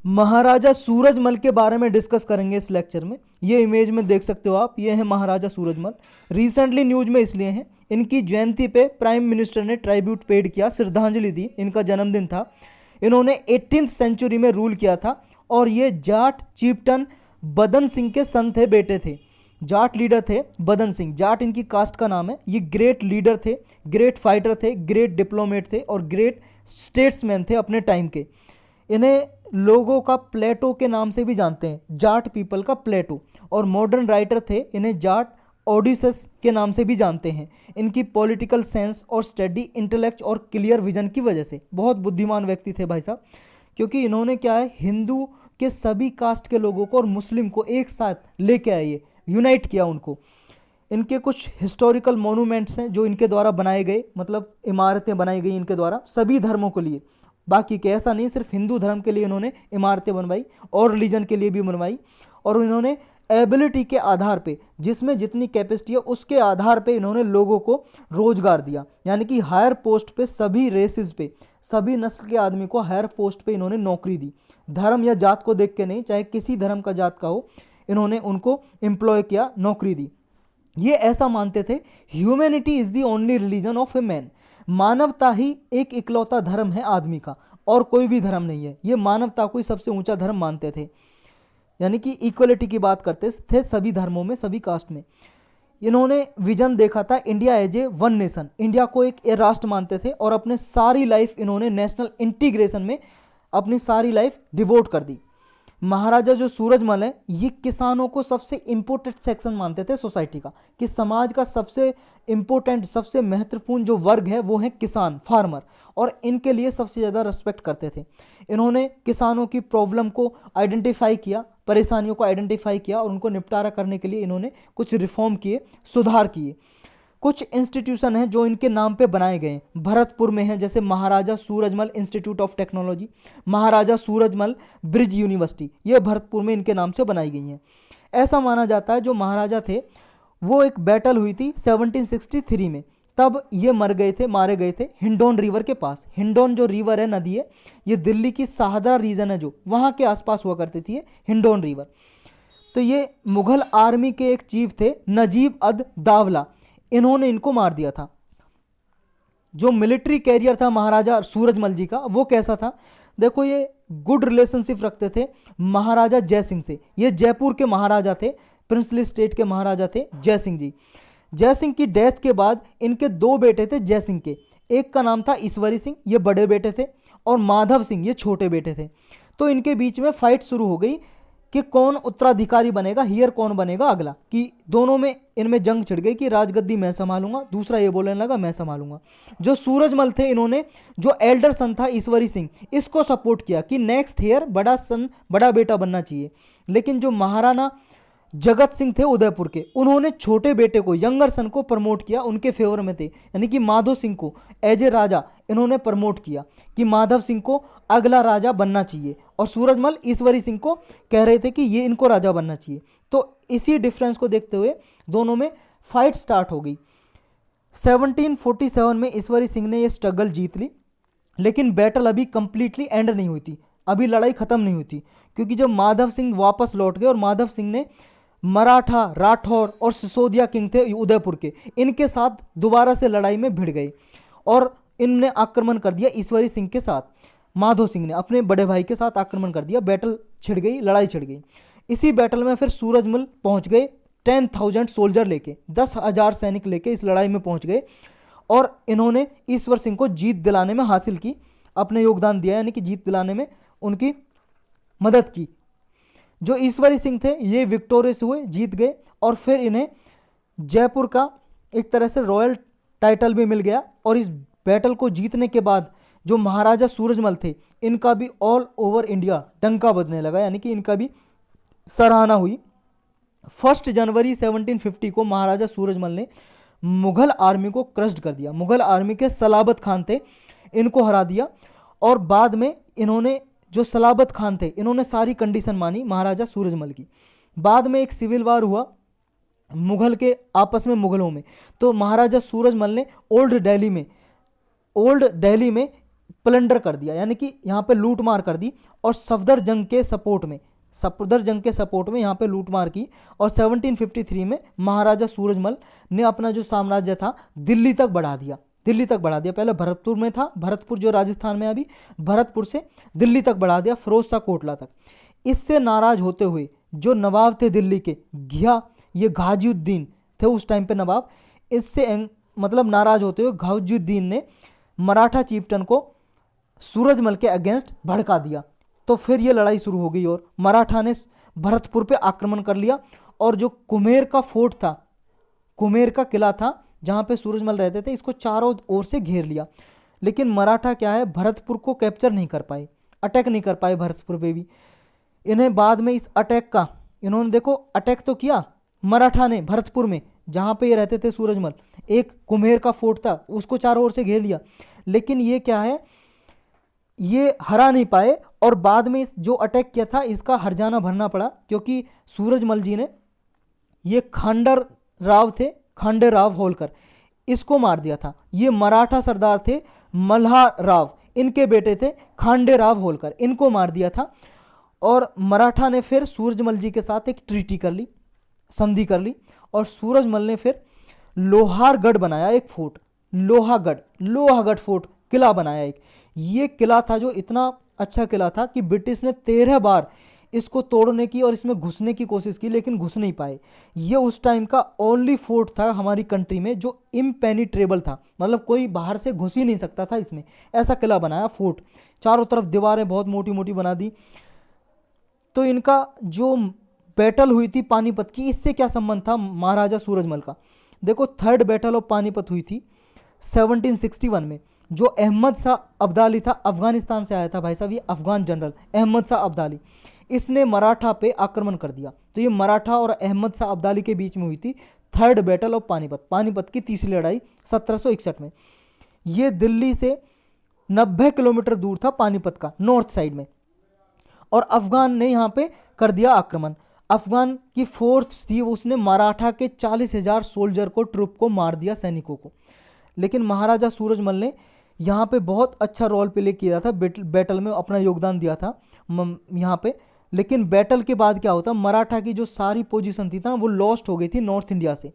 महाराजा सूरजमल के बारे में डिस्कस करेंगे इस लेक्चर में। ये इमेज में देख सकते हो आप, ये है महाराजा सूरजमल। रिसेंटली न्यूज में इसलिए हैं, इनकी जयंती पे प्राइम मिनिस्टर ने ट्राइब्यूट पेड किया, श्रद्धांजलि दी। इनका जन्मदिन था। इन्होंने 18th सेंचुरी में रूल किया था और ये जाट चीफ्टन बदन सिंह के सन थे, बेटे थे। जाट लीडर थे बदन सिंह, जाट इनकी कास्ट का नाम है। ये ग्रेट लीडर थे, ग्रेट फाइटर थे, ग्रेट डिप्लोमेट थे और ग्रेट स्टेट्समैन थे अपने टाइम के। इन्हें लोगों का प्लेटो के नाम से भी जानते हैं, जाट पीपल का प्लेटो। और मॉडर्न राइटर थे, इन्हें जाट ओडिसस के नाम से भी जानते हैं। इनकी पॉलिटिकल सेंस और स्टडी इंटेलेक्ट और क्लियर विजन की वजह से बहुत बुद्धिमान व्यक्ति थे भाई साहब, क्योंकि इन्होंने क्या है, हिंदू के सभी कास्ट के लोगों को और मुस्लिम को एक साथ लेके आए, ये यूनाइट किया उनको। इनके कुछ हिस्टोरिकल मोनूमेंट्स हैं जो इनके द्वारा बनाए गए, मतलब इमारतें बनाई गई इनके द्वारा सभी धर्मों के लिए। बाकी के ऐसा नहीं, सिर्फ हिंदू धर्म के लिए इन्होंने इमारतें बनवाई और रिलीजन के लिए भी बनवाई। और इन्होंने एबिलिटी के आधार पे, जिसमें जितनी कैपेसिटी है उसके आधार पे इन्होंने लोगों को रोजगार दिया। यानी कि हायर पोस्ट पे सभी रेसेस पे, सभी नस्ल के आदमी को हायर पोस्ट पे इन्होंने नौकरी दी। धर्म या जात को देख के नहीं, चाहे किसी धर्म का जात का हो, इन्होंने उनको एम्प्लॉय किया, नौकरी दी। ये ऐसा मानते थे, humanity is the only religion of a man. मानवता ही एक इकलौता धर्म है आदमी का, और कोई भी धर्म नहीं है। ये मानवता को ही सबसे ऊंचा धर्म मानते थे। यानी कि इक्वलिटी की बात करते थे सभी धर्मों में, सभी कास्ट में। इन्होंने विजन देखा था India as a one nation, India को एक राष्ट्र मानते थे। और अपने सारी लाइफ इन्होंने नेशनल इंटीग्रेशन में अपनी सारी लाइफ डिवोट कर दी। महाराजा जो सूरजमल है, ये किसानों को सबसे इंपॉर्टेंट सेक्शन मानते थे सोसाइटी का, कि समाज का सबसे इंपॉर्टेंट, सबसे महत्वपूर्ण जो वर्ग है वो है किसान, फार्मर, और इनके लिए सबसे ज़्यादा रिस्पेक्ट करते थे। इन्होंने किसानों की प्रॉब्लम को आइडेंटिफाई किया, परेशानियों को आइडेंटिफाई किया और उनको निपटारा करने के लिए इन्होंने कुछ रिफॉर्म किए, सुधार किए। कुछ इंस्टीट्यूशन हैं जो इनके नाम पे बनाए गए हैं। भरतपुर में है जैसे Maharaja Surajmal institute of technology, Maharaja Surajmal Brij university, ये भरतपुर में इनके नाम से बनाई गई हैं। ऐसा माना जाता है जो महाराजा थे वो एक बैटल हुई थी 1763 में, तब ये मारे गए थे हिंडौन रिवर के पास। हिंडौन जो रिवर है, नदी है, ये दिल्ली की शाहदरा रीजन है जो वहाँ के आसपास हुआ करती थी, हिंडौन रिवर। तो ये मुगल आर्मी के एक चीफ थे नजीब अद दावला, इन्होंने इनको मार दिया था। जो मिलिट्री कैरियर था महाराजा सूरजमल जी का, वो कैसा था देखो, ये गुड रिलेशनशिप रखते थे महाराजा जयसिंह से। ये जयपुर के महाराजा थे, प्रिंसली स्टेट के महाराजा थे जयसिंह जी। जयसिंह की डेथ के बाद इनके दो बेटे थे जयसिंह के, एक का नाम था ईश्वरी सिंह, ये बड़े बेटे थे, और माधव सिंह, ये छोटे बेटे थे। तो इनके बीच में फाइट शुरू हो गई कि कौन उत्तराधिकारी बनेगा, हियर कौन बनेगा अगला, कि दोनों में इनमें जंग छिड़ गई कि राजगद्दी मैं संभालूंगा, दूसरा ये बोलने लगा मैं संभालूंगा। जो सूरजमल थे, इन्होंने जो एल्डर सन था ईश्वरी सिंह, इसको सपोर्ट किया कि नेक्स्ट हियर बड़ा सन, बड़ा बेटा बनना चाहिए। लेकिन जो महाराणा जगत सिंह थे उदयपुर के, उन्होंने छोटे बेटे को, यंगर सन को प्रमोट किया, उनके फेवर में थे। यानी कि माधव सिंह को एज ए राजा इन्होंने प्रमोट किया कि माधव सिंह को अगला राजा बनना चाहिए, और सूरजमल ईश्वरी सिंह को कह रहे थे कि ये इनको राजा बनना चाहिए। तो इसी डिफरेंस को देखते हुए दोनों में फाइट स्टार्ट हो गई। 1747 में ईश्वरी सिंह ने ये स्ट्रगल जीत ली, लेकिन बैटल अभी कंप्लीटली एंड नहीं हुई थी, अभी लड़ाई खत्म नहीं हुई थी। क्योंकि जब माधव सिंह वापस लौट गए, और माधव सिंह ने मराठा, राठौर और सिसोदिया किंग थे उदयपुर के, इनके साथ दोबारा से लड़ाई में भिड़ गए और इनने आक्रमण कर दिया ईश्वरी सिंह के साथ। माधव सिंह ने अपने बड़े भाई के साथ आक्रमण कर दिया, बैटल छिड़ गई, लड़ाई छिड़ गई। इसी बैटल में फिर सूरजमल पहुंच गए 10,000 सोल्जर लेके, 10,000 सैनिक लेके इस लड़ाई में पहुंच गए, और इन्होंने ईश्वर सिंह को जीत दिलाने में हासिल की, अपने योगदान दिया, यानी कि जीत दिलाने में उनकी मदद की। जो ईश्वरी सिंह थे ये विक्टोरियस हुए, जीत गए, और फिर इन्हें जयपुर का एक तरह से रॉयल टाइटल भी मिल गया। और इस बैटल को जीतने के बाद जो महाराजा सूरजमल थे, इनका भी ऑल ओवर इंडिया डंका बजने लगा, यानी कि इनका भी सराहना हुई। 1 जनवरी 1750 को महाराजा सूरजमल ने मुगल आर्मी को क्रश्ड कर दिया। मुगल आर्मी के सलाबत खान थे, इनको हरा दिया। और बाद में इन्होंने, जो सलाबत खान थे, इन्होंने सारी कंडीशन मानी महाराजा सूरजमल की। बाद में एक सिविल वार हुआ मुगल के आपस में, मुगलों में। तो महाराजा सूरजमल ने ओल्ड दिल्ली में प्लंडर कर दिया, यानी कि यहाँ पे लूट मार कर दी, और सफदरजंग के सपोर्ट में यहाँ पे लूट मार की। और 1753 में महाराजा सूरजमल ने अपना जो साम्राज्य था दिल्ली तक बढ़ा दिया। पहले भरतपुर में था, भरतपुर जो राजस्थान में, अभी भरतपुर से दिल्ली तक बढ़ा दिया, फिरोज शाह कोटला तक। इससे नाराज होते हुए जो नवाब थे दिल्ली के, ये गाजिउद्दीन थे उस टाइम पे नवाब, इससे मतलब नाराज होते हुए गाजिउद्दीन ने मराठा चीफ्टन को सूरजमल के अगेंस्ट भड़का दिया। तो फिर ये लड़ाई शुरू हो गई और मराठा ने भरतपुर पे आक्रमण कर लिया। और जो कुमेर का फोर्ट था, कुमेर का किला था जहाँ पे सूरजमल रहते थे, इसको चारों ओर से घेर लिया। लेकिन मराठा क्या है, भरतपुर को कैप्चर नहीं कर पाए, अटैक नहीं कर पाए भरतपुर पे भी। इन्हें बाद में इस अटैक का, इन्होंने देखो अटैक तो किया मराठा ने भरतपुर में जहाँ पे ये रहते थे सूरजमल, एक कुम्हेर का फोर्ट था उसको चारों ओर से घेर लिया, लेकिन ये क्या है, ये हरा नहीं पाए। और बाद में इस जो अटैक किया था इसका हर्जाना भरना पड़ा, क्योंकि सूरजमल जी ने, ये खांडे राव होलकर, इसको मार दिया था। ये मराठा सरदार थे मल्हार राव, इनके बेटे थे खांडे राव होलकर, इनको मार दिया था। और मराठा ने फिर सूरजमल जी के साथ एक ट्रीटी कर ली, संधि कर ली, और सूरजमल ने फिर लोहारगढ़ बनाया, एक फोर्ट, लोहागढ़ फोर्ट, किला बनाया एक। ये किला था जो इतना अच्छा किला था कि ब्रिटिश ने 13 बार इसको तोड़ने की और इसमें घुसने की कोशिश की, लेकिन घुस नहीं पाए। ये उस टाइम का ओनली फोर्ट था हमारी कंट्री में जो इम्पेनिट्रेबल था, मतलब कोई बाहर से घुस ही नहीं सकता था इसमें, ऐसा किला बनाया फोर्ट। चारों तरफ दीवारें बहुत मोटी मोटी बना दी। तो इनका जो बैटल हुई थी पानीपत की, इससे क्या संबंध था महाराजा सूरजमल का? देखो, थर्ड बैटल ऑफ पानीपत हुई थी 1761 में। जो अहमद शाह अब्दाली था, अफगानिस्तान से आया था भाई साहब, ये अफगान जनरल अहमद शाह अब्दाली, इसने मराठा पे आक्रमण कर दिया। तो ये मराठा और अहमद शाह अब्दाली के बीच में हुई थी थर्ड बैटल ऑफ पानीपत की तीसरी लड़ाई 1761 में। ये दिल्ली से 90 किलोमीटर दूर था पानीपत का, नॉर्थ साइड में। और अफगान ने यहाँ पे कर दिया आक्रमण। अफगान की फोर्स थी, उसने मराठा के 40,000 सोल्जर को, ट्रुप को मार दिया, सैनिकों को। लेकिन महाराजा सूरजमल ने यहाँ पे बहुत अच्छा रोल प्ले किया था, बैटल में अपना योगदान दिया था यहाँ पे। लेकिन बैटल के बाद क्या होता, मराठा की जो सारी पोजीशन थी ना वो लॉस्ट हो गई थी नॉर्थ इंडिया से।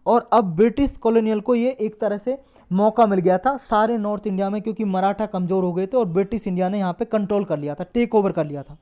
और अब ब्रिटिश कॉलोनियल को ये एक तरह से मौका मिल गया था सारे नॉर्थ इंडिया में, क्योंकि मराठा कमज़ोर हो गए थे और ब्रिटिश इंडिया ने यहाँ पे कंट्रोल कर लिया था, टेक ओवर कर लिया था।